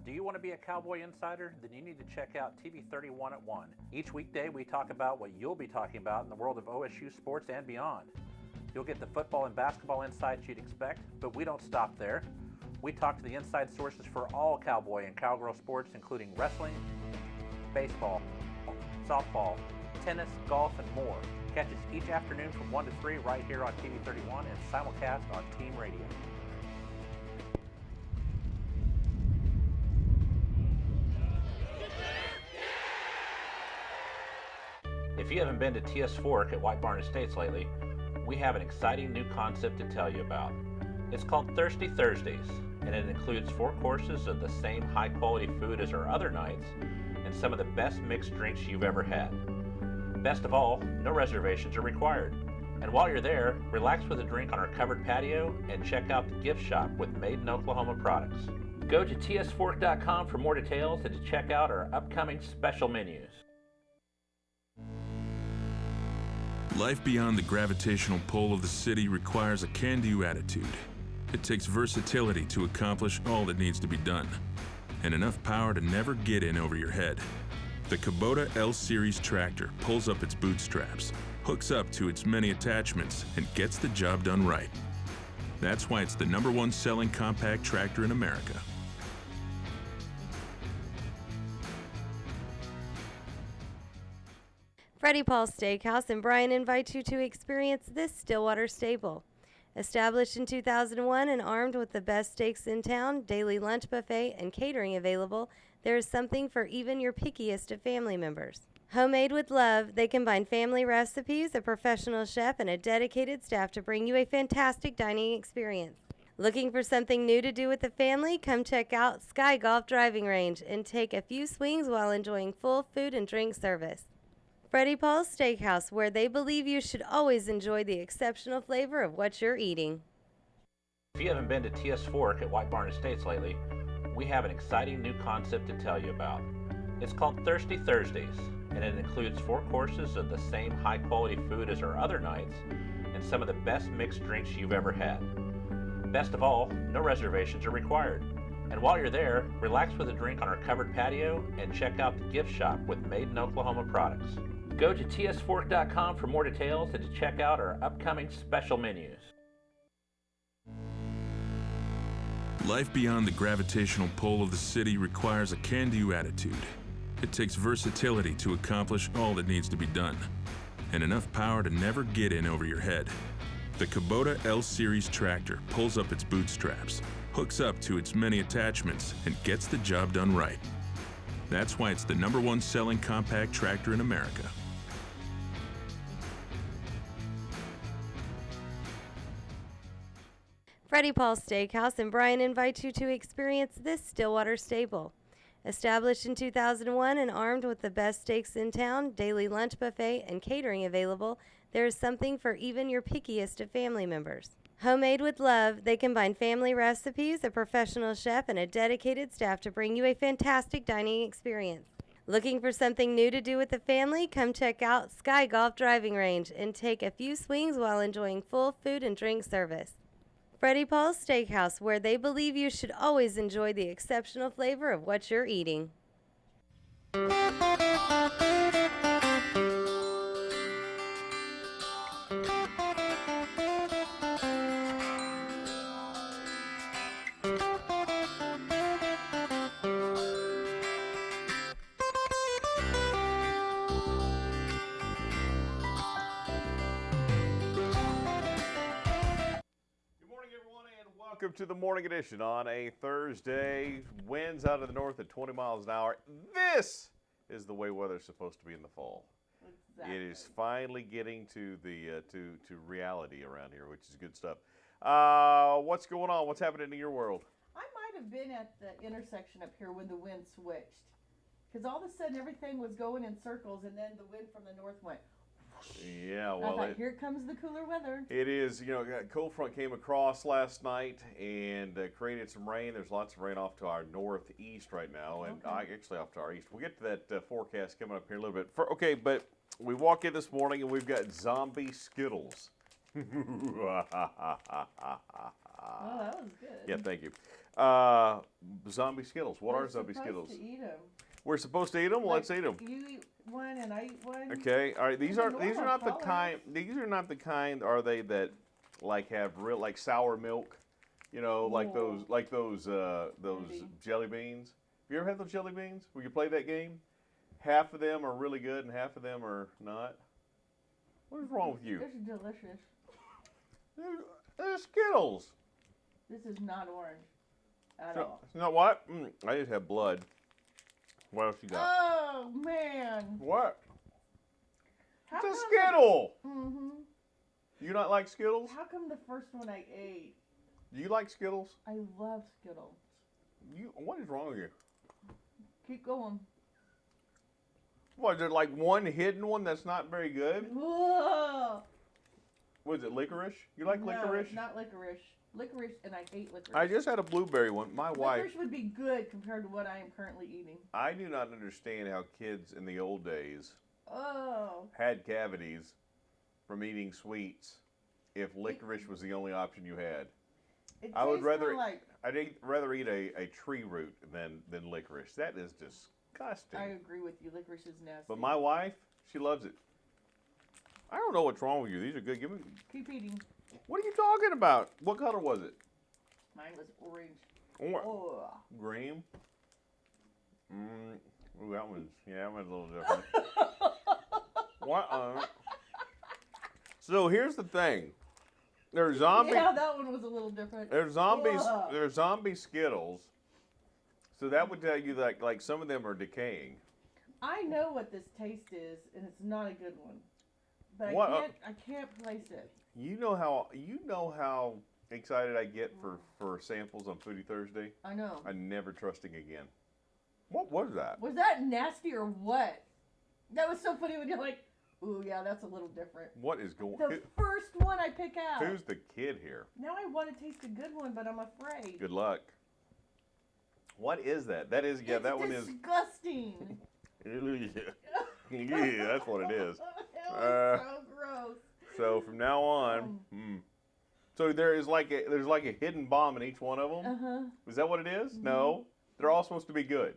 Do you want to be a Cowboy Insider? Then you need to check out TV 31 at 1. Each weekday we talk about what you'll be talking about in the world of OSU sports and beyond. You'll get the football and basketball insights you'd expect, but we don't stop there. We talk to the inside sources for all cowboy and cowgirl sports, including wrestling, baseball, softball, tennis, golf, and more. Catch us each afternoon from 1 to 3 right here on TV 31 and simulcast on Team Radio. If you haven't been to TS Fork at White Barn Estates lately, we have an exciting new concept to tell you about. It's called Thirsty Thursdays, and it includes 4 courses of the same high-quality food as our other nights and some of the best mixed drinks you've ever had. Best of all, no reservations are required. And while you're there, relax with a drink on our covered patio and check out the gift shop with Made in Oklahoma products. Go to tsfork.com for more details and to check out our upcoming special menus. Life beyond the gravitational pull of the city requires a can-do attitude. It takes versatility to accomplish all that needs to be done, and enough power to never get in over your head. The Kubota L-Series tractor pulls up its bootstraps, hooks up to its many attachments, and gets the job done right. That's why it's the #1 selling compact tractor in America. Freddie Paul's Steakhouse and Brian invite you to experience this Stillwater staple. Established in 2001 and armed with the best steaks in town, daily lunch buffet, and catering available, there is something for even your pickiest of family members. Homemade with love, they combine family recipes, a professional chef, and a dedicated staff to bring you a fantastic dining experience. Looking for something new to do with the family? Come check out Sky Golf Driving Range and take a few swings while enjoying full food and drink service. Freddie Paul's Steakhouse, where they believe you should always enjoy the exceptional flavor of what you're eating. If you haven't been to TS Fork at White Barn Estates lately, we have an exciting new concept to tell you about. It's called Thirsty Thursdays, and it includes 4 courses of the same high-quality food as our other nights and some of the best mixed drinks you've ever had. Best of all, no reservations are required. And while you're there, relax with a drink on our covered patio and check out the gift shop with Made in Oklahoma products. Go to tsfork.com for more details and to check out our upcoming special menus. Life beyond the gravitational pull of the city requires a can-do attitude. It takes versatility to accomplish all that needs to be done, and enough power to never get in over your head. The Kubota L-Series tractor pulls up its bootstraps, hooks up to its many attachments, and gets the job done right. That's why it's the #1 selling compact tractor in America. Freddie Paul's Steakhouse and Brian invite you to experience this Stillwater staple. Established in 2001 and armed with the best steaks in town, daily lunch buffet, and catering available, there is something for even your pickiest of family members. Homemade with love, they combine family recipes, a professional chef, and a dedicated staff to bring you a fantastic dining experience. Looking for something new to do with the family? Come check out Sky Golf Driving Range and take a few swings while enjoying full food and drink service. Freddie Paul's Steakhouse, where they believe you should always enjoy the exceptional flavor of what you're eating. Welcome to the morning edition on a Thursday. Winds out of the north at 20 miles an hour. This is the way weather's supposed to be in the fall. Exactly. It is finally getting to the to reality around here, which is good stuff. What's going on? What's happening in your world? I might have been at the intersection up here when the wind switched, because all of a sudden everything was going in circles, and then the wind from the north went. Yeah, well, I thought, here comes the cooler weather. It is, you know, a cold front came across last night and created some rain. There's lots of rain off to our northeast right now, and actually off to our east. We'll get to that forecast coming up here in a little bit. Okay, but we walk in this morning and we've got zombie Skittles. Oh, that was good. Yeah, thank you. Zombie Skittles. What are zombie Skittles? We're supposed to eat them. We're supposed to eat them. Let's eat them. You eat one and I eat one. Okay. All right. These They're are normal not the colors. kind. These are not the kind. Are they that like have real like sour milk? You know, like No. those Maybe. jelly beans. Have you ever had those jelly beans? Where you play that game? Half of them are really good and half of them are not. What is wrong with you? This is delicious. They're Skittles. This is not orange at So, all. you know what? I just have blood. What else you got? Oh man! What? How It's a come Skittle. Mm-hmm. You not like Skittles? How come the first one I ate? Do you like Skittles? I love Skittles. What is wrong with you? Keep going. What, is there like one hidden one that's not very good? Ugh. Was it licorice? You like No, licorice? it's not licorice. Licorice, and I hate licorice. I just had a blueberry one. My wife, Licorice would be good compared to what I am currently eating. I do not understand how kids in the old days Oh. had cavities from eating sweets if licorice was the only option you had. It I would tastes rather kinda like. rather eat a tree root than licorice. That is disgusting. I agree with you. Licorice is nasty. But my wife, she loves it. I don't know what's wrong with you. These are good. Give me. Keep eating. What are you talking about? What color was it? Mine was orange. Or Oh. green. Ooh, that one's that one's a little different. What? So here's the thing. There's zombie. Yeah, that one was a little different. There's zombies. Ugh. There's zombie Skittles. So that would tell you that like some of them are decaying. I know what this taste is, and it's not a good one. But What, I can't place it. You know how excited I get for samples on Foodie Thursday. I know. I'm never trusting again. What was that? Was that nasty or what? That was so funny when you're like, ooh, yeah, that's a little different. What is going? The first one I pick out. Who's the kid here? Now I want to taste a good one, but I'm afraid. Good luck. What is that? That is It's that one is. disgusting. Yeah, that's what it is. It was so gross. So from now on, so there's like a hidden bomb in each one of them. Uh-huh. Is that what it is? No, they're all supposed to be good.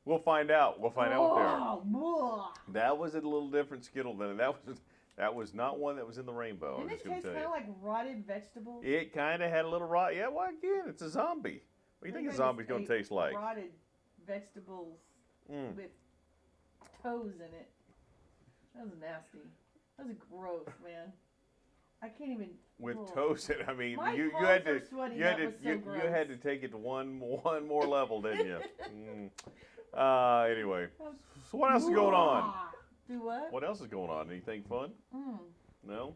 We'll find out. We'll find out what they are. Oh, That was a little different Skittle than that was not one that was in the rainbow. didn't I'm it just gonna taste tell kind you. of like rotted vegetables? It kind of had a little rot. Yeah, well, again, it's a zombie. What do you think a zombie's gonna taste like? Rotted vegetables with toes in it. That was nasty. That was gross, man. I can't even. With ugh. toast in it. I mean, My you palms had to are sweaty. you had That to was so you gross. had to take it to one more level, didn't you? Anyway, so what else is going on? Do what? What else is going on? Anything fun? Mm. No.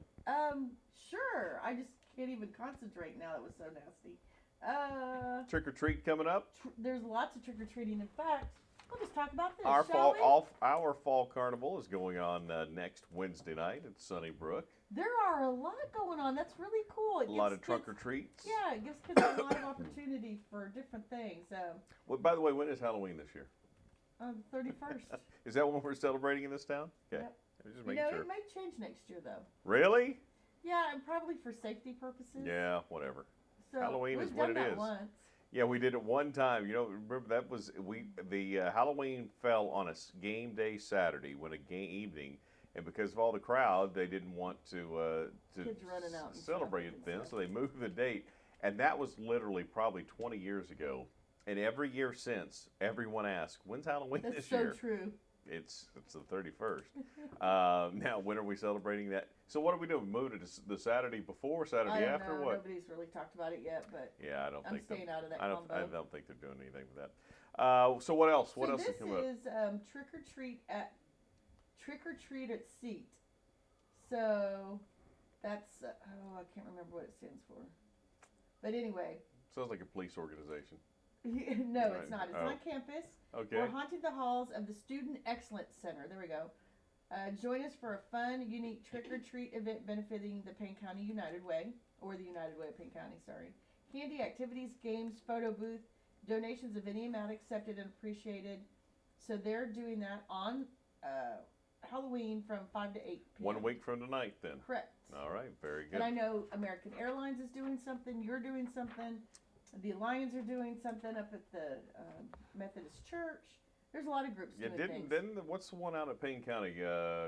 Sure. I just can't even concentrate now. That was so nasty. Trick or treat coming up. There's lots of trick or treating. In fact, we'll just talk about this. Our shall our fall carnival is going on next Wednesday night at Sunnybrook. There are a lot going on. That's really cool. It A lot gives of trunk kids- or treats. Yeah, it gives kids a lot of opportunity for different things. Well, by the way, when is Halloween this year? On the 31st. Is that when we're celebrating in this town? Okay. Yep. I'm just You making know, sure. it may change next year though. Really? Yeah, and probably for safety purposes. Yeah, whatever. So Halloween we've is what done it that is. Once. Yeah, we did it one time. You know, remember that was the Halloween fell on a game day Saturday when a game evening, and because of all the crowd, they didn't want to Kids running out and celebrate stuff it then, and so they moved the date, and that was literally probably 20 years ago. And every year since, everyone asks, "When's Halloween That's this so year?" true. It's the 31st. Now, when are we celebrating that? So what are we doing? Move it to the Saturday before, Saturday I don't after? know. What? Nobody's really talked about it yet, but Yeah, I don't I'm think staying out of that I combo. don't think they're doing anything with that. So what else? What so else this has come up? is trick or treat at Seat. So that's I can't remember what it stands for. But anyway, Sounds like a police organization. no, Right. it's not. It's Oh. on campus. Okay. We're haunting the halls of the Student Excellence Center. There we go. Join us for a fun, unique trick-or-treat event benefiting the Payne County United Way, or the United Way of Payne County, sorry. Candy, activities, games, photo booth, donations of any amount accepted and appreciated. So they're doing that on Halloween from 5 to 8 p.m. 1 week from tonight, then. Correct. All right. Very good. And I know American Airlines is doing something. You're doing something. The Lions are doing something up at the Methodist Church. There's a lot of groups doing things. What's the one out at Payne County,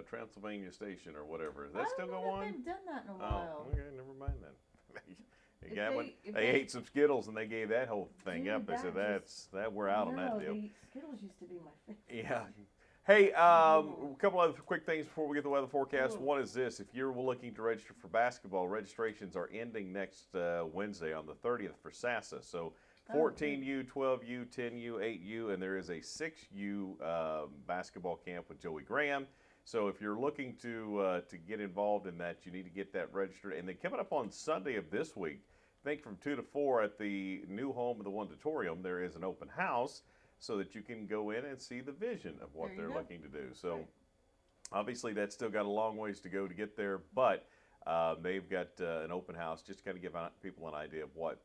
Transylvania Station or whatever? Is that still going on? I don't know if they've done that in a while. Oh, okay, never mind then. They ate some Skittles and they gave that whole thing up. They said we're out on that deal. Skittles used to be my favorite. Yeah. Hey, a couple other quick things before we get the weather forecast. One is this: if you're looking to register for basketball, registrations are ending next Wednesday on the 30th for SASA. So 14U, 12U, 10U, 8U, and there is a 6U basketball camp with Joey Graham. So if you're looking to get involved in that, you need to get that registered. And then coming up on Sunday of this week, I think from 2 to 4 at the new home of the Wondatorium, there is an open house so that you can go in and see the vision of what they're looking to do. So obviously that's still got a long ways to go to get there, but they've got an open house just to kind of give people an idea of what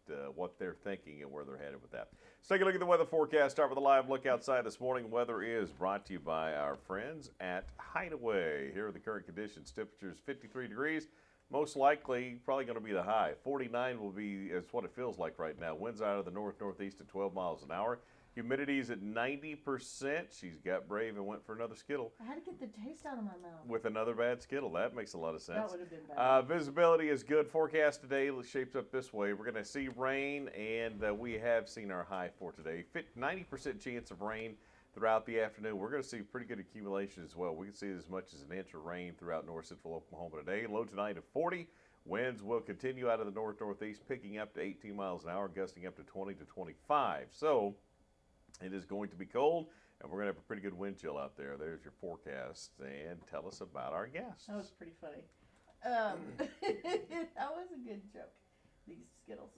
they're thinking and where they're headed with that. Let's take a look at the weather forecast. Start with a live look outside this morning. Weather is brought to you by our friends at Hideaway. Here are the current conditions. Temperatures 53 degrees. Most likely probably going to be the high. 49 will be is what it feels like right now. Winds out of the northeast at 12 miles an hour. Humidity is at 90%. She's got brave and went for another Skittle. I had to get the taste out of my mouth. With another bad Skittle. That makes a lot of sense. That would have been bad. Visibility is good. Forecast today shapes up this way. We're going to see rain, and we have seen our high for today. 90% chance of rain throughout the afternoon. We're going to see pretty good accumulation as well. We can see as much as an inch of rain throughout north central Oklahoma today. Low tonight of 40. Winds will continue out of the northeast, picking up to 18 miles an hour, gusting up to 20 to 25. So it is going to be cold, and we're going to have a pretty good wind chill out there. There's your forecast. And tell us about our guests. That was pretty funny. That was a good joke, these Skittles.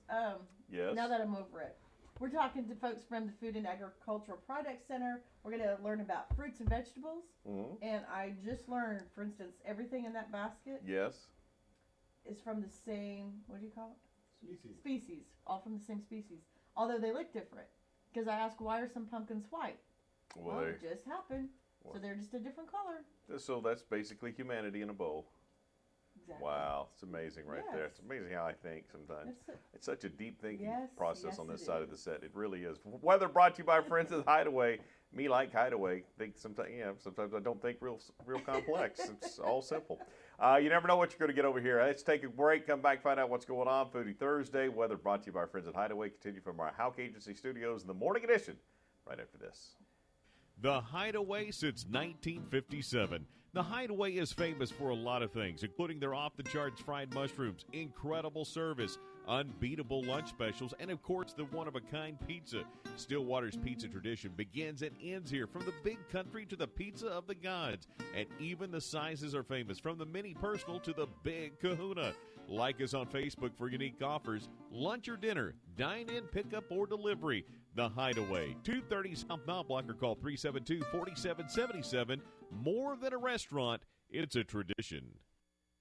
Yes. Now that I'm over it. We're talking to folks from the Food and Agricultural Products Center. We're going to learn about fruits and vegetables. Mm-hmm. And I just learned, for instance, everything in that basket is from the same, what do you call it? Species. All from the same species. Although they look different. Because I asked, why are some pumpkins white? Well, it just happened. So they're just a different color. So that's basically humanity in a bowl. Exactly. Wow, it's amazing there. It's amazing how I think sometimes. It's such a deep thinking process on this side of the set. It really is. Weather brought to you by friends at Hideaway. Me like Hideaway. Think sometimes I don't think real complex. It's all simple. You never know what you're going to get over here. Let's take a break, come back, find out what's going on. Foodie Thursday. Weather brought to you by friends at Hideaway. Continue from our Houck Agency studios in the morning edition right after this. The Hideaway since 1957. The Hideaway is famous for a lot of things, including their off-the-charts fried mushrooms, incredible service, unbeatable lunch specials, and, of course, the one-of-a-kind pizza. Stillwater's pizza tradition begins and ends here, from the big country to the pizza of the gods. And even the sizes are famous, from the mini personal to the big kahuna. Like us on Facebook for unique offers. Lunch or dinner, dine-in, pickup, or delivery. The Hideaway, 230 South Mount Block, or call 372-4777. More than a restaurant, it's a tradition.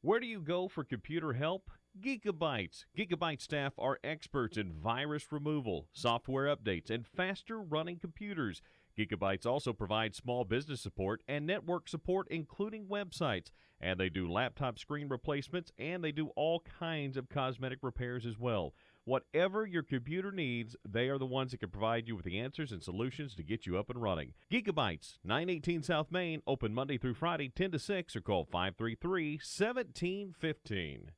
Where do you go for computer help? Gigabytes. Gigabyte staff are experts in virus removal, software updates, and faster running computers. Gigabytes also provides small business support and network support, including websites. And they do laptop screen replacements, and they do all kinds of cosmetic repairs as well. Whatever your computer needs, they are the ones that can provide you with the answers and solutions to get you up and running. Gigabytes, 918 South Main, open Monday through Friday, 10 to 6, or call 533-1715.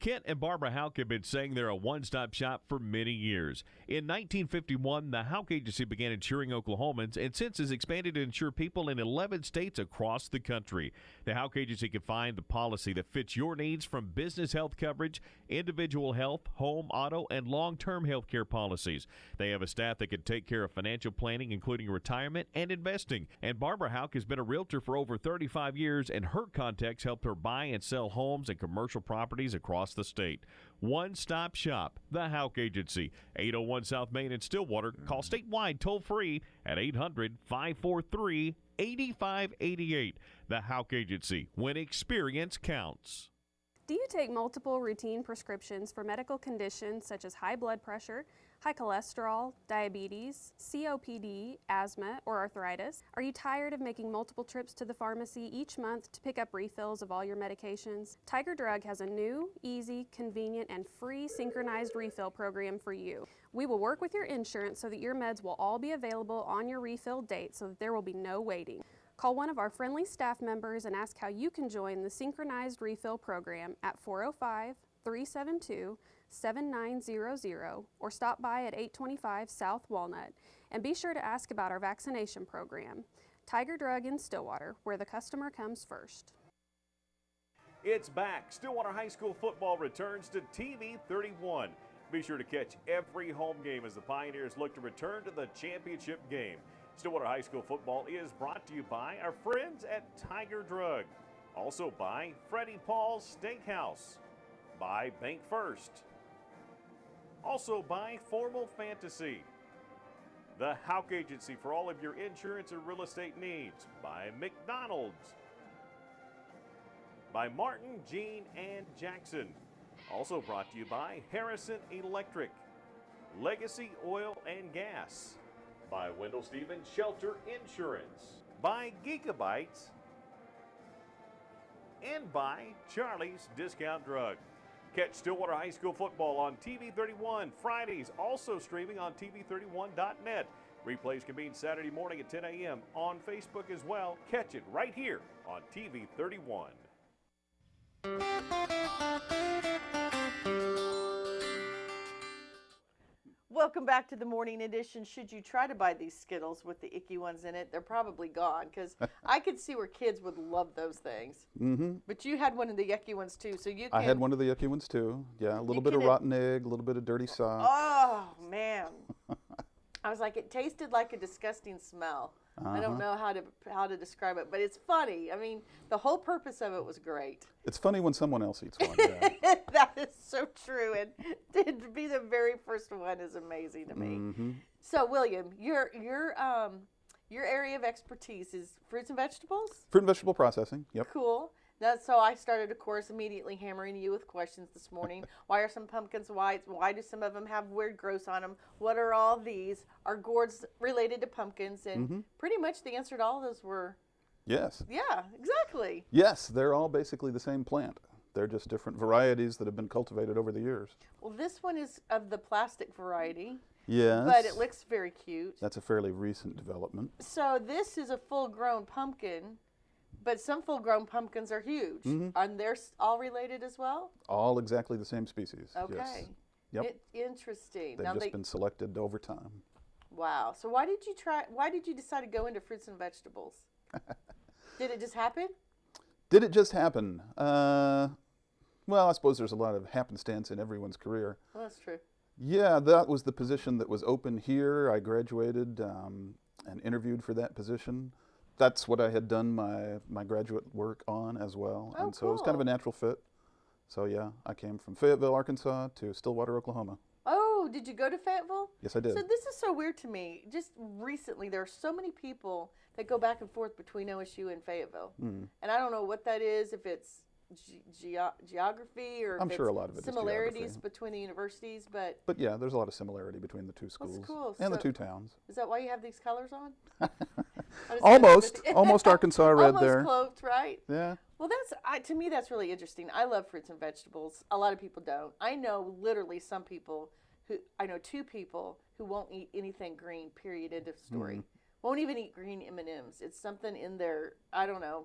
Kent and Barbara Houck have been saying they're a one-stop shop for many years. In 1951, the Houck Agency began insuring Oklahomans and since has expanded to insure people in 11 states across the country. The Houck Agency can find the policy that fits your needs, from business health coverage, individual health, home, auto, and long-term health care policies. They have a staff that can take care of financial planning, including retirement and investing. And Barbara Houck has been a realtor for over 35 years, and her contacts helped her buy and sell homes and commercial properties across the state. One-stop shop, the Houck Agency, 801 South Main in Stillwater. Call statewide toll-free at 800-543-8588. The Houck Agency, when experience counts. Do you take multiple routine prescriptions for medical conditions such as high blood pressure, high cholesterol, diabetes, COPD, asthma, or arthritis? Are you tired of making multiple trips to the pharmacy each month to pick up refills of all your medications? Tiger Drug has a new, easy, convenient, and free synchronized refill program for you. We will work with your insurance so that your meds will all be available on your refill date so that there will be no waiting. Call one of our friendly staff members and ask how you can join the synchronized refill program at 405-372-7900 or stop by at 825 South Walnut, and be sure to ask about our vaccination program. Tiger Drug in Stillwater, where the customer comes first. It's back. Stillwater High School football returns to TV 31. Be sure to catch every home game as the Pioneers look to return to the championship game. Stillwater High School football is brought to you by our friends at Tiger Drug. Also by Freddie Paul's Steakhouse. By Bank First. Also by Formal Fantasy. The Houck Agency for all of your insurance and real estate needs. By McDonald's. By Martin, Jean, and Jackson. Also brought to you by Harrison Electric, Legacy Oil and Gas, by Wendell Stevens Shelter Insurance, by Gigabytes, and by Charlie's Discount Drug. Catch Stillwater High School football on TV 31 Fridays, also streaming on TV31.net. Replays convene Saturday morning at 10 a.m. on Facebook as well. Catch it right here on TV 31. Welcome back to the morning edition. Should you try to buy these Skittles with the icky ones in it, they're probably gone, because I could see where kids would love those things. Mm-hmm. But you had one of the yucky ones too, so you can. I had one of the yucky ones too. Yeah, a little bit of rotten egg, a little bit of dirty sock. Oh man, I was like, it tasted like a disgusting smell. I don't know how to describe it, but it's funny. I mean, the whole purpose of it was great. It's funny when someone else eats one. Yeah. That is so true, and to be the very first one is amazing to me. Mm-hmm. So, William, your area of expertise is fruits and vegetables? Fruit and vegetable processing. Yep. Cool. So I started, of course, immediately hammering you with questions this morning. Why are some pumpkins white? Why do some of them have weird growths on them? What are all these? Are gourds related to pumpkins? And pretty much the answer to all of those were yes. Yeah, exactly. Yes, they're all basically the same plant. They're just different varieties that have been cultivated over the years. Well, this one is of the plastic variety. Yes. But it looks very cute. That's a fairly recent development. So this is a full-grown pumpkin. But some full-grown pumpkins are huge. And they're all related as well? All exactly the same species. Okay. Yes. Yep. Interesting. They've just been selected over time. Wow. So why did you decide to go into fruits and vegetables? Did it just happen? Did it just happen? Well, I suppose there's a lot of happenstance in everyone's career. Well, that's true. Yeah, that was the position that was open here. I graduated and interviewed for that position. That's what I had done my graduate work on as well. Oh, and so it was kind of a natural fit. So yeah, I came from Fayetteville, Arkansas to Stillwater, Oklahoma. Oh, did you go to Fayetteville? Yes, I did. So this is so weird to me. Just recently, there are so many people that go back and forth between OSU and Fayetteville. And I don't know what that is, if it's geography or I'm if sure it's a lot of it is similarities geography. Between the universities, but yeah, there's a lot of similarity between the two schools. That's cool. And the two towns. Is that why you have these colors on? Almost Arkansas red there. Almost cloaked, right? Yeah. Well, to me, that's really interesting. I love fruits and vegetables. A lot of people don't. I know literally I know two people who won't eat anything green, period, end of story. Won't even eat green M&Ms. It's something in their, I don't know.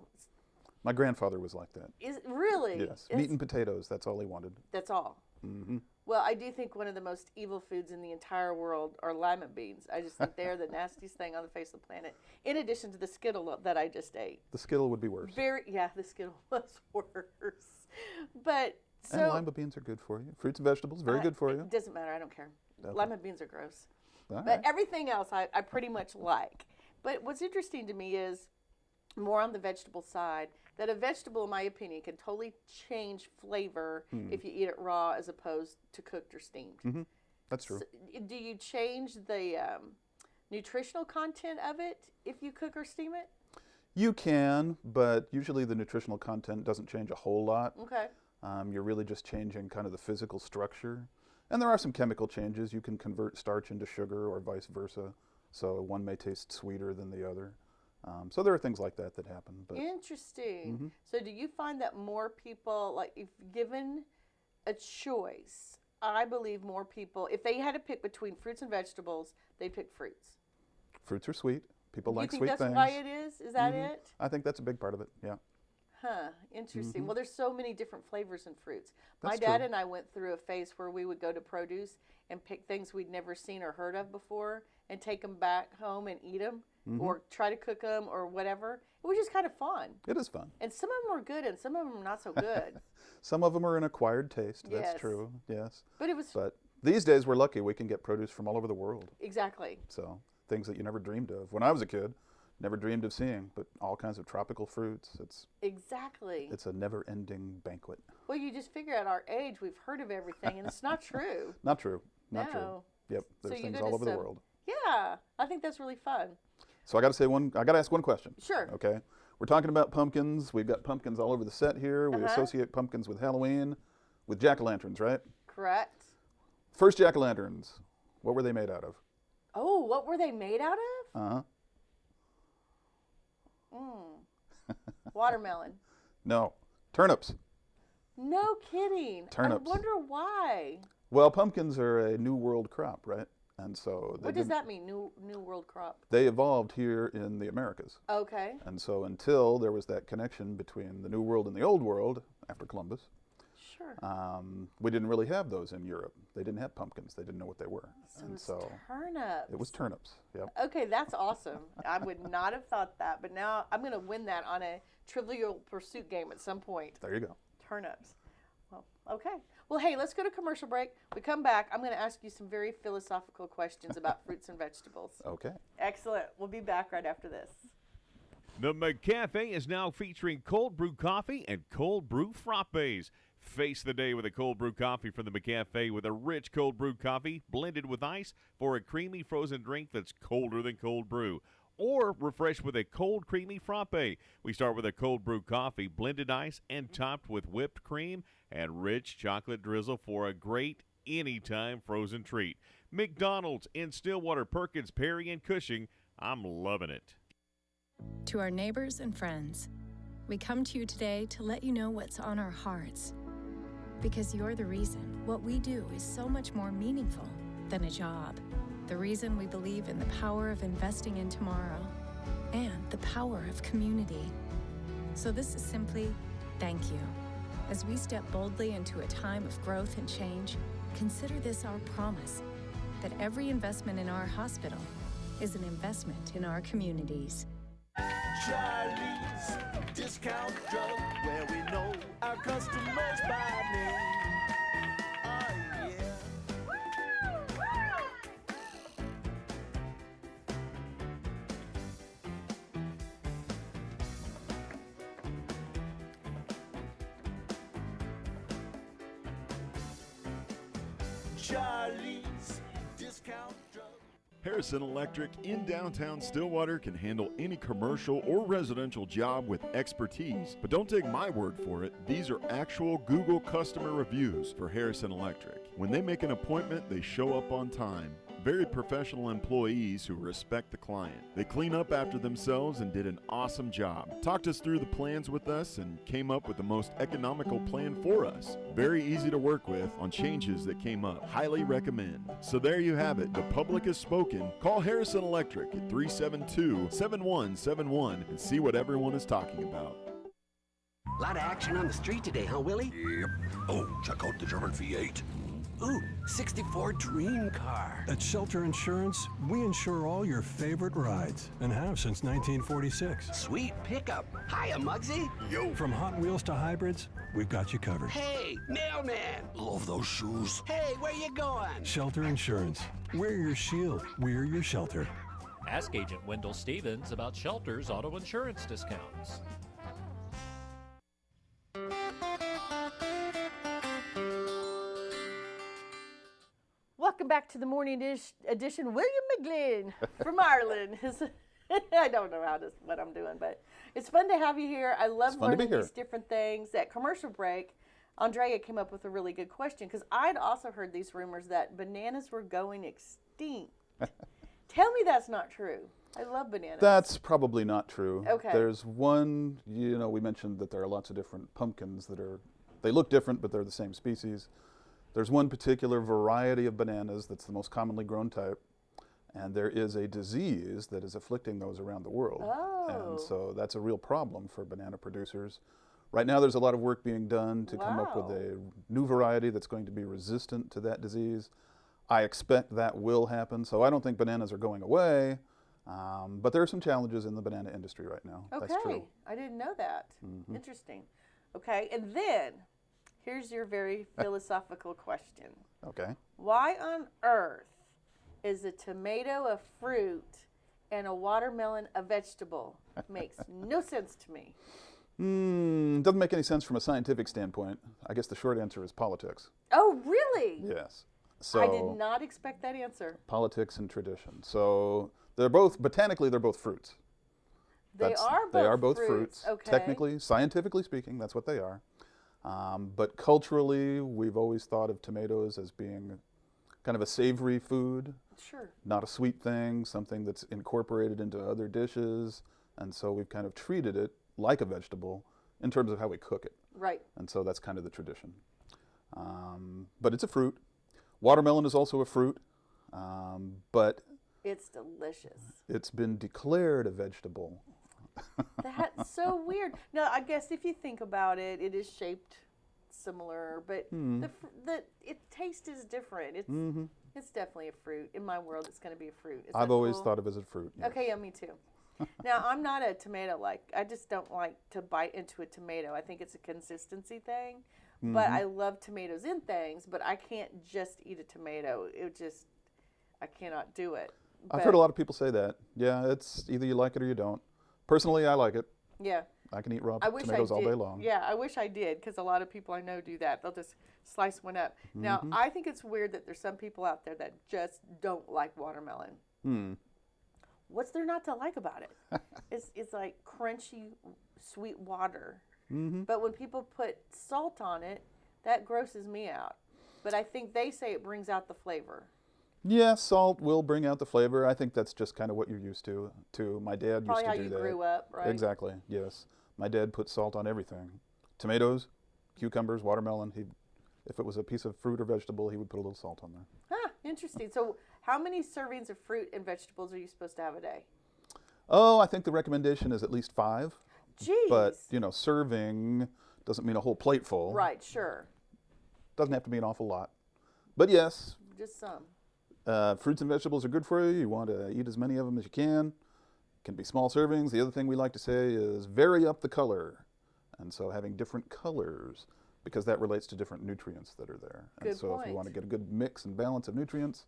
My grandfather was like that. Is it really? Yes. Meat and potatoes, that's all he wanted. That's all. Well, I do think one of the most evil foods in the entire world are lima beans. I just think they're the nastiest thing on the face of the planet, in addition to the Skittle that I just ate. The Skittle would be worse. The Skittle was worse. But so, and lima beans are good for you. Fruits and vegetables, very good for you. It doesn't matter. I don't care. Okay. Lima beans are gross. All But right. everything else I pretty much like. But what's interesting to me is, more on the vegetable side, that a vegetable, in my opinion, can totally change flavor if you eat it raw as opposed to cooked or steamed. That's true. So, do you change the nutritional content of it if you cook or steam it? You can, but usually the nutritional content doesn't change a whole lot. Okay. You're really just changing kind of the physical structure. And there are some chemical changes. You can convert starch into sugar or vice versa. So one may taste sweeter than the other. So there are things like that that happen. But Interesting. So do you find that more people, like if given a choice, I believe more people, if they had to pick between fruits and vegetables, they'd pick fruits. fruits are sweet. People like you sweet think things. that's why it is? Is that it? I think that's a big part of it, yeah. Huh, interesting. Well, there's so many different flavors in fruits. My That's dad true. and I went through a phase where we would go to produce and pick things we'd never seen or heard of before and take them back home and eat them or try to cook them or whatever. It was just kind of fun. It is fun. And some of them were good and some of them were not so good. Some of them are an acquired taste. Yes. That's true, yes. But it was But these days we're lucky we can get produce from all over the world. exactly. So things that you never dreamed of. When I was a kid, never dreamed of seeing, but all kinds of tropical fruits. Exactly. It's a never-ending banquet. Well, you just figure at our age we've heard of everything and it's not true. Not true. Not true. No. Yep. So There's you things go all to over the some- world. Yeah, I think that's really fun. So I got to ask one question. Sure. Okay. We're talking about pumpkins. We've got pumpkins all over the set here. We associate pumpkins with Halloween, with jack-o'-lanterns, right? Correct. First jack-o'-lanterns, what were they made out of? Oh, what were they made out of? Uh-huh. Watermelon. No. Turnips. No kidding. Turnips. I wonder why. Well, pumpkins are a New World crop, right? And so What does that mean, New World crop? they evolved here in the Americas. Okay. And so until there was that connection between the New World and the Old World after Columbus, Sure. we didn't really have those in Europe. They didn't have pumpkins. They didn't know what they were. And so Turnips. it was turnips. Yep. Okay, that's awesome. I would not have thought that, but now I'm going to win that on a Trivial Pursuit game at some point. There you go. Turnips. Well, okay. Well, hey, let's go to commercial break. We come back. I'm going to ask you some very philosophical questions about fruits and vegetables. Okay. Excellent. We'll be back right after this. The McCafe is now featuring cold brew coffee and cold brew frappes. Face the day with a cold brew coffee from the McCafe with a rich cold brew coffee blended with ice for a creamy frozen drink that's colder than cold brew. Or refresh with a cold creamy frappe. We start with a cold brew coffee, blended ice, and topped with whipped cream and rich chocolate drizzle for a great anytime frozen treat. McDonald's in Stillwater, Perkins, Perry, and Cushing. I'm loving it. To our neighbors and friends, we come to you today to let you know what's on our hearts. Because you're the reason what we do is so much more meaningful than a job. The reason we believe in the power of investing in tomorrow and the power of community. So this is simply thank you. As we step boldly into a time of growth and change, consider this our promise that every investment in our hospital is an investment in our communities. Charlie's Discount Drug, where we know our customers by name. Oh, yeah. Charlie's Discount Drug. Harrison Electric in downtown Stillwater can handle any commercial or residential job with expertise. But don't take my word for it. These are actual Google customer reviews for Harrison Electric. When they make an appointment, they show up on time. Very professional employees who respect the client. They clean up after themselves and did an awesome job. Talked us through the plans with us and came up with the most economical plan for us. Very easy to work with on changes that came up. Highly recommend. So there you have it. The public has spoken. Call Harrison Electric at 372-7171 and see what everyone is talking about. A lot of action on the street today, huh, Willie? Yep. Oh, check out the German V8. Ooh, 64 dream car. At Shelter Insurance, we insure all your favorite rides and have since 1946. Sweet pickup. Hiya, Muggsy. Yo. From Hot Wheels to hybrids, we've got you covered. Hey, mailman. Love those shoes. Hey, where you going? Shelter Insurance. We're your shield. We're your shelter. Ask Agent Wendell Stevens about Shelter's auto insurance discounts. Welcome back to the morning edition. William McGlynn from Ireland. I don't know what I'm doing, but it's fun to have you here. I love learning these different things. At commercial break, Andrea came up with a really good question because I'd also heard these rumors that bananas were going extinct. Tell me that's not true. I love bananas. That's probably not true. Okay. There's one, we mentioned that there are lots of different pumpkins they look different, but they're the same species. There's one particular variety of bananas that's the most commonly grown type, and there is a disease that is afflicting those around the world. Oh. And so that's a real problem for banana producers. Right now there's a lot of work being done to come up with a new variety that's going to be resistant to that disease. I expect that will happen, so I don't think bananas are going away, but there are some challenges in the banana industry right now. Okay, That's true. I didn't know that. Interesting. Okay, and then here's your very philosophical question. Okay. Why on earth is a tomato a fruit and a watermelon a vegetable? Makes no sense to me. Doesn't make any sense from a scientific standpoint. I guess the short answer is politics. Oh, really? Yes. So I did not expect that answer. Politics and tradition. So botanically, they're both fruits. They are both fruits. Okay. Technically, scientifically speaking, that's what they are. But culturally, we've always thought of tomatoes as being kind of a savory food. Sure. Not a sweet thing, something that's incorporated into other dishes. And so we've kind of treated it like a vegetable in terms of how we cook it. Right. And so that's kind of the tradition. But it's a fruit. Watermelon is also a fruit, but it's delicious. It's been declared a vegetable. That's so weird. Now, I guess if you think about it, it is shaped similar, but the taste is different. It's definitely a fruit. In my world, it's going to be a fruit. I've always thought of it as a fruit. Yes. Okay, yeah, me too. Now, I'm not a tomato I just don't like to bite into a tomato. I think it's a consistency thing. But I love tomatoes in things, but I can't just eat a tomato. I cannot do it. I've heard a lot of people say that. Yeah, it's either you like it or you don't. Personally, I like it. Yeah. I can eat raw tomatoes all day long. Yeah, I wish I did, because a lot of people I know do that. They'll just slice one up. Now, I think it's weird that there's some people out there that just don't like watermelon. What's there not to like about it? It's like crunchy, sweet water. But when people put salt on it, that grosses me out. But I think they say it brings out the flavor. Yeah, salt will bring out the flavor. I think that's just kind of what you're used to. My dad Probably used to do that. how you grew up, right? Exactly, yes. My dad put salt on everything. Tomatoes, cucumbers, watermelon. If it was a piece of fruit or vegetable, he would put a little salt on there. Huh, interesting. So how many servings of fruit and vegetables are you supposed to have a day? Oh, I think the recommendation is at least 5. Jeez. But, serving doesn't mean a whole plate full. Right, sure. Doesn't have to be an awful lot. But yes. Just some. Fruits and vegetables are good for you. You want to eat as many of them as you can. Can be small servings. The other thing we like to say is vary up the color. And so having different colors, because that relates to different nutrients that are there. And so if you want to get a good mix and balance of nutrients,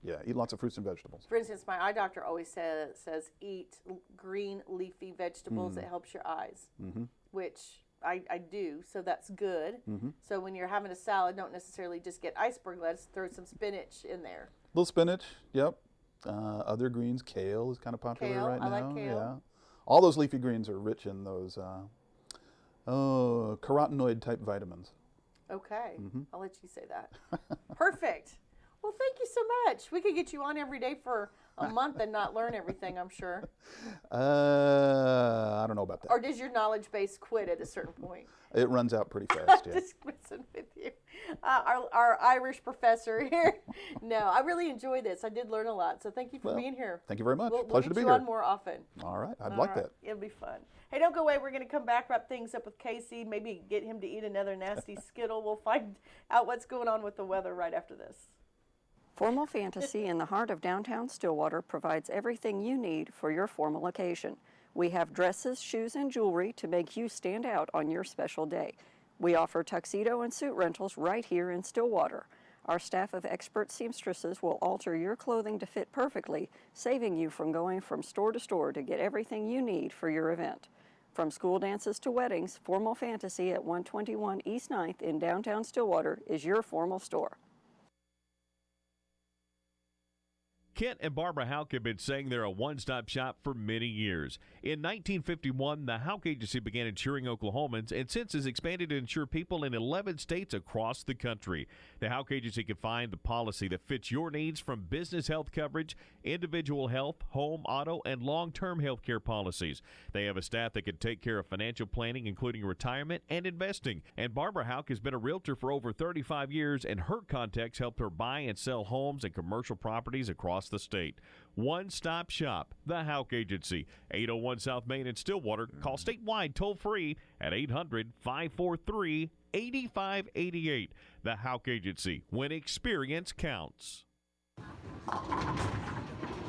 yeah, eat lots of fruits and vegetables. For instance, my eye doctor always says eat green leafy vegetables. It helps your eyes, which I do, so that's good. So when you're having a salad, don't necessarily just get iceberg lettuce, throw some spinach in there. Little spinach, yep. Other greens, kale is kind of popular right now. I like kale. Yeah. All those leafy greens are rich in those carotenoid type vitamins. Okay, I'll let you say that. Perfect. Well, thank you so much. We could get you on every day for a month and not learn everything, I'm sure. I don't know about that. Or does your knowledge base quit at a certain point? It runs out pretty fast, yeah. Just messing with you. Our Irish professor here. No, I really enjoyed this. I did learn a lot, so thank you for being here. Thank you very much. We'll Pleasure to be get here. you on more often. All right, I'd like that. It'll be fun. Hey, don't go away. We're going to come back, wrap things up with Casey, maybe get him to eat another nasty Skittle. We'll find out what's going on with the weather right after this. Formal Fantasy in the heart of downtown Stillwater provides everything you need for your formal occasion. We have dresses, shoes, and jewelry to make you stand out on your special day. We offer tuxedo and suit rentals right here in Stillwater. Our staff of expert seamstresses will alter your clothing to fit perfectly, saving you from going from store to store to get everything you need for your event. From school dances to weddings, Formal Fantasy at 121 East 9th in downtown Stillwater is your formal store. Kent and Barbara Houck have been saying they're a one-stop shop for many years. In 1951, the Houck Agency began insuring Oklahomans and since has expanded to insure people in 11 states across the country. The Houck Agency can find the policy that fits your needs from business health coverage, individual health, home, auto, and long-term health care policies. They have a staff that can take care of financial planning, including retirement and investing. And Barbara Houck has been a realtor for over 35 years, and her contacts helped her buy and sell homes and commercial properties across the state. One-stop shop, the Houck Agency, 801 South Main in Stillwater. Call statewide toll-free at 800-543-8588. The Houck Agency, when experience counts.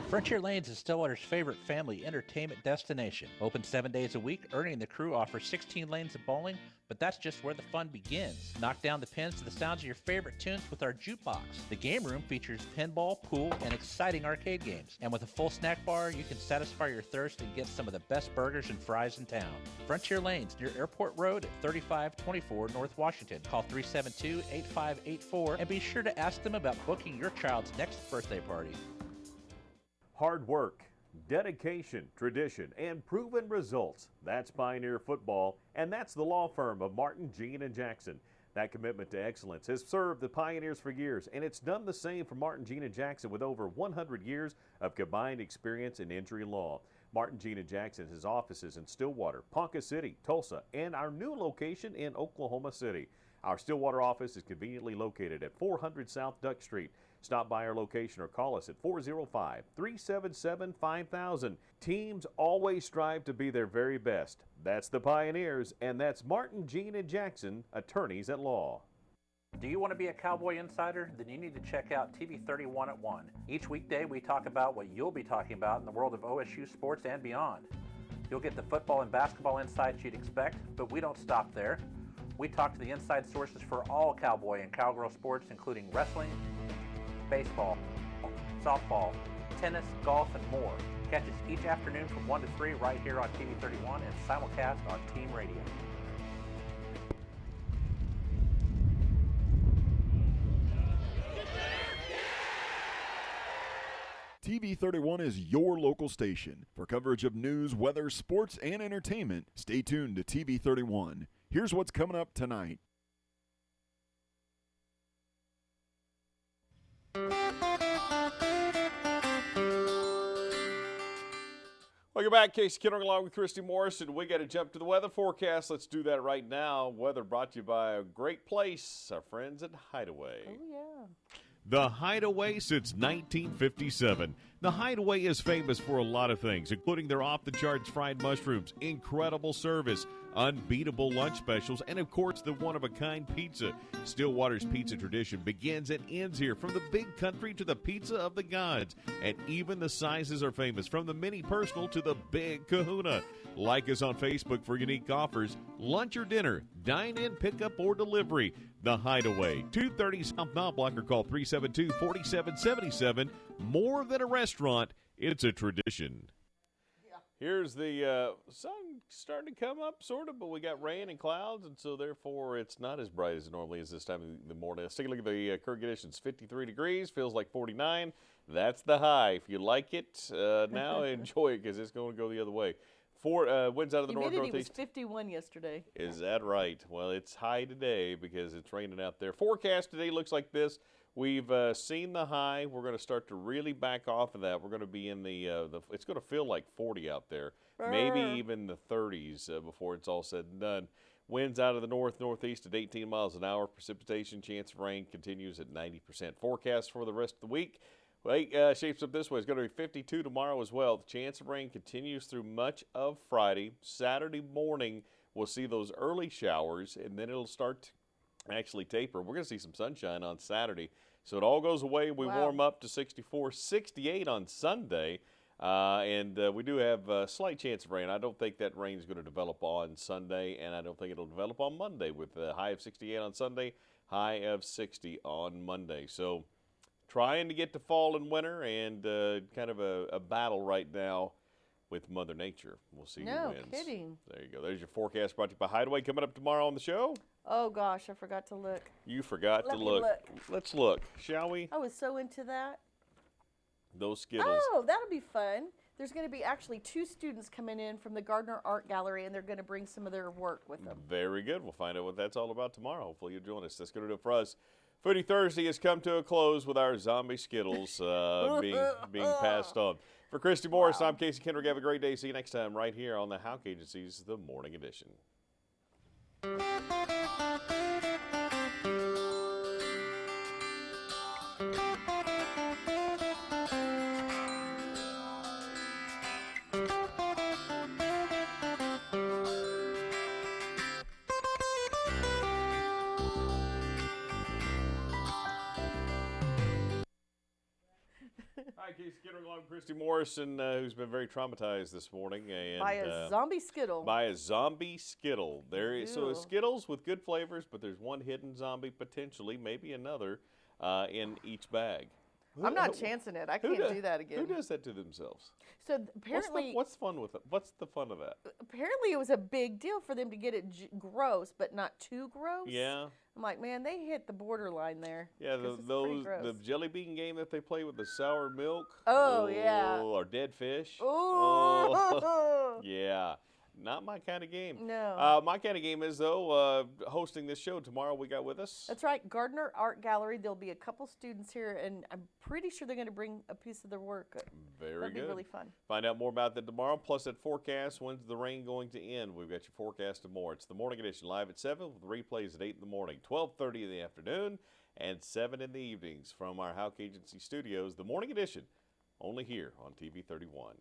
Frontier Lanes is Stillwater's favorite family entertainment destination. Open 7 days a week, Ernie and the crew offer 16 lanes of bowling, but that's just where the fun begins. Knock down the pins to the sounds of your favorite tunes with our jukebox. The game room features pinball, pool, and exciting arcade games. And with a full snack bar, you can satisfy your thirst and get some of the best burgers and fries in town. Frontier Lanes near Airport Road at 3524 North Washington. Call 372-8584 and be sure to ask them about booking your child's next birthday party. Hard work, dedication, tradition, and proven results. That's Pioneer Football, and that's the law firm of Martin, Jean, and Jackson. That commitment to excellence has served the Pioneers for years, and it's done the same for Martin, Jean, and Jackson with over 100 years of combined experience in injury law. Martin, Jean, and Jackson has offices in Stillwater, Ponca City, Tulsa, and our new location in Oklahoma City. Our Stillwater office is conveniently located at 400 South Duck Street. Stop by our location or call us at 405-377-5000. Teams always strive to be their very best. That's the Pioneers, and that's Martin, Jean, and Jackson, attorneys at law. Do you want to be a Cowboy insider? Then you need to check out TV 31 at 1. Each weekday we talk about what you'll be talking about in the world of OSU sports and beyond. You'll get the football and basketball insights you'd expect, but we don't stop there. We talk to the inside sources for all Cowboy and Cowgirl sports, including wrestling, baseball, softball, tennis, golf, and more. Catch us each afternoon from 1 to 3 right here on TV 31 and simulcast on Team Radio. TV 31 is your local station. For coverage of news, weather, sports, and entertainment, stay tuned to TV 31. Here's what's coming up tonight. Welcome back. Casey Kidder along with Christy Morrison. We got to jump to the weather forecast. Let's do that right now. Weather brought to you by a great place, our friends at Hideaway. Oh, yeah. The Hideaway since 1957. The Hideaway is famous for a lot of things, including their off-the-charts fried mushrooms, incredible service, unbeatable lunch specials, and of course the one-of-a-kind pizza. Stillwater's pizza tradition begins and ends here, from the big country to the pizza of the gods. And even the sizes are famous, from the mini personal to the big kahuna. Like us on Facebook for unique offers, lunch or dinner, dine in, pick up, or delivery. The Hideaway, 230 South Mount Block, or call 372-4777. More than a restaurant, it's a tradition. Here's the sun starting to come up, sort of, but we got rain and clouds, and so therefore it's not as bright as it normally is this time of the morning. Let's take a look at the current conditions. 53 degrees, feels like 49. That's the high. If you like it now, enjoy it, because it's going to go the other way. Winds out of the Humidity north-northeast. was 51 yesterday. Is that right? Well, it's high today because it's raining out there. Forecast today looks like this. We've seen the high. We're going to start to really back off of that. We're going to be in the it's going to feel like 40 out there, maybe even the 30s before it's all said and done. Winds out of the north-northeast at 18 miles an hour. Precipitation chance of rain continues at 90%. Forecast for the rest of the week. Well, shapes up this way. It's going to be 52 tomorrow as well. The chance of rain continues through much of Friday. Saturday morning, we'll see those early showers, and then it'll start to actually taper. We're going to see some sunshine on Saturday. So it all goes away. We warm up to 64, 68 on Sunday. And we do have a slight chance of rain. I don't think that rain is going to develop on Sunday, and I don't think it'll develop on Monday, with a high of 68 on Sunday, high of 60 on Monday. So trying to get to fall and winter, and kind of a battle right now with Mother Nature. We'll see who wins. No kidding. There you go. There's your forecast brought to you by Hideaway. Coming up tomorrow on the show. Oh, gosh, I forgot to look. You forgot Let to me look. look. Let's look, shall we? I was so into that. Those Skittles. Oh, that'll be fun. There's going to be actually 2 students coming in from the Gardner Art Gallery, and they're going to bring some of their work with them. Very good. We'll find out what that's all about tomorrow. Hopefully you'll join us. That's going to do it for us. Foodie Thursday has come to a close with our zombie Skittles being passed on. For Christy Morris, I'm Casey Kendrick. Have a great day. See you next time right here on the Houck Agency's The Morning Edition. Hi, Casey Kendrick, along with Christy Morrison, who's been very traumatized this morning. And, By a zombie Skittle. By a zombie Skittle. There is, so Ew. Skittles with good flavors, but there's one hidden zombie, potentially, maybe another, in each bag. I'm not chancing it. I can't do that again. Who does that to themselves? So apparently, what's fun with it? What's the fun of that? apparently it was a big deal for them to get it gross, but not too gross. Yeah. I'm like, man, they hit the borderline there. Yeah, 'cause it's pretty gross. the jelly bean game that they play with the sour milk. Oh, yeah. Or dead fish. Oh. Yeah. Not my kind of game. No. My kind of game is, though, hosting this show tomorrow we got with us. That's right, Gardner Art Gallery. There'll be a couple students here, and I'm pretty sure they're going to bring a piece of their work. Very That'll good. be really fun. Find out more about that tomorrow. Plus, that forecast. When's the rain going to end? We've got your forecast and more. It's the Morning Edition, live at 7 with replays at 8 in the morning, 12:30 in the afternoon, and 7 in the evenings from our Houck Agency studios. The Morning Edition, only here on TV 31.